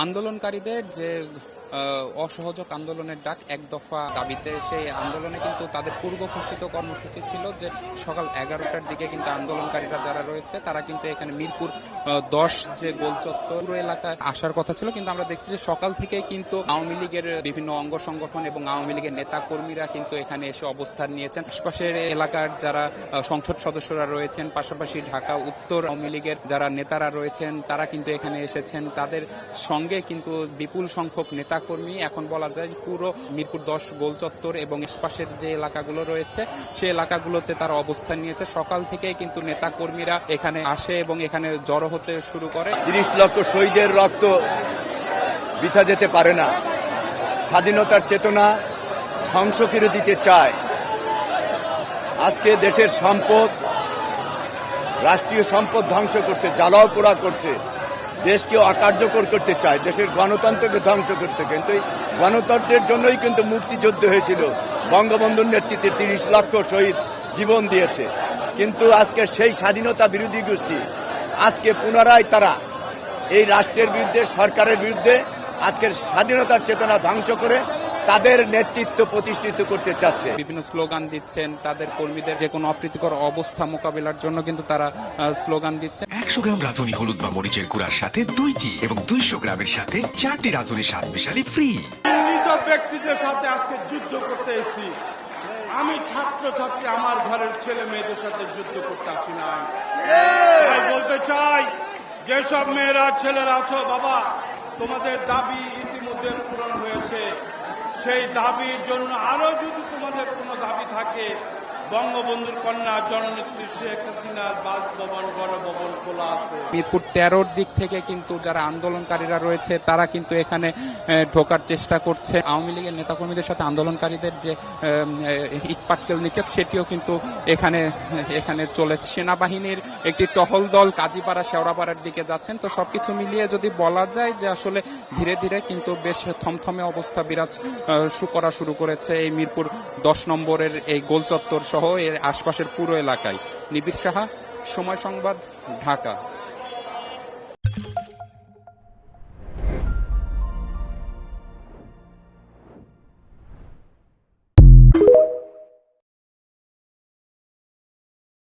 আন্দোলনকারীদের যে অসহযোগ আন্দোলনের ডাক, এক দফা দাবিতে সেই আন্দোলনে কিন্তু তাদের পূর্ব ঘোষিত কর্মসূচি ছিল যে সকাল 11টার দিকে কিন্তু আন্দোলনকারীরা যারা রয়েছে তারা কিন্তু এখানে মিরপুর 10 যে গোলচত্বর পুরো এলাকায় আসার কথা ছিল, কিন্তু আমরা দেখছি যে সকাল থেকে কিন্তু আওয়ামী লীগের বিভিন্ন অঙ্গ সংগঠন এবং আওয়ামী লীগের নেতা কর্মীরা কিন্তু এখানে এসে অবস্থান নিয়েছেন। আশপাশের এলাকার যারা সংসদ সদস্যরা রয়েছেন, পাশাপাশি ঢাকা উত্তর আওয়ামী লীগের যারা নেতারা রয়েছেন তারা কিন্তু এখানে এসেছেন। তাদের সঙ্গে কিন্তু বিপুল সংখ্যক নেতা কর্মী, এখন বলা যায় পুরো মিরপুর 10 গোলচত্বর এবং আশপাশের যে এলাকাগুলো রয়েছে সেই এলাকাগুলোতে তারা অবস্থান নিয়েছে। সকাল থেকে কিন্তু নেতা কর্মীরা এখানে আসে এবং এখানে জড়ো হতে শুরু করে। 30 লক্ষ শহীদের রক্ত বৃথা যেতে পারে না। স্বাধীনতার চেতনা ধ্বংস করে দিতে চায়। আজকে দেশের সম্পদ, রাষ্ট্রীয় সম্পদ ধ্বংস করছে, জ্বালাও পোড়া করছে, দেশকে অকার্যকর করতে চায়, দেশের গণতন্ত্রকে ধ্বংস করতে। কিন্তু গণতন্ত্রের জন্যই কিন্তু মুক্তিযুদ্ধ হয়েছিল। বঙ্গবন্ধুর নেতৃত্বে 30 লক্ষ শহীদ জীবন দিয়েছে। কিন্তু আজকে সেই স্বাধীনতা বিরোধী গোষ্ঠী আজকে পুনরায় তারা এই রাষ্ট্রের বিরুদ্ধে, সরকারের বিরুদ্ধে আজকের স্বাধীনতার চেতনা ধ্বংস করে তাদের নেতৃত্ব প্রতিষ্ঠিত করতে চাচ্ছে। বিভিন্ন স্লোগান দিচ্ছেন, তাদের কর্মীদের যে কোনো অপ্রীতিকর অবস্থা মোকাবিলার জন্য কিন্তু তারা স্লোগান দিচ্ছেন। 100 গ্রাম রাঁধুনি হলুদ বা মরিচের গুঁড়ার সাথে 2টি এবং 200 গ্রামের সাথে 4টি রাঁধুনি স্বাদ মিশালি ফ্রি। ব্যক্তিদের সাথে আজকে যুদ্ধ করতে এসেছি। আমি ছাত্রছাত্রী, আমার ঘরের ছেলে মেয়েদের সাথে যুদ্ধ করতে আসি না। তাই বলতে চাই, যেসব মেয়েরা ছেলেরা আছো, বাবা তোমাদের দাবি ইতিমধ্যে পূরণ হয়েছে। সেই দাবির জন্য আরো যদি তোমাদের কোনো দাবি থাকে, বঙ্গবন্ধুর কন্যা জননেত্রী শেখ হাসিনার বাসভবন, গণভবন খোলা আছে। মিরপুর 13-র দিক থেকে কিন্তু যারা আন্দোলনকারীরা রয়েছে তারা কিন্তু এখানে ঢোকার চেষ্টা করছে। আওয়ামী লীগের নেতাকর্মীদের সাথে আন্দোলনকারীদের যে ইটপাটকেল নিক্ষেপ সেটিও কিন্তু এখানে চলেছে। সেনাবাহিনীর একটি টহল দল কাজীপাড়া, শেওড়াপাড়ার দিকে যাচ্ছেন। তো সবকিছু মিলিয়ে যদি বলা যায় যে আসলে ধীরে ধীরে কিন্তু বেশ থমথমে অবস্থা বিরাজ করা শুরু করেছে এই মিরপুর 10 নম্বরের এই গোলচত্বর সহ এর আশপাশের পুরো এলাকায়। নিবিড় সাহা, সময় সংবাদ, ঢাকা।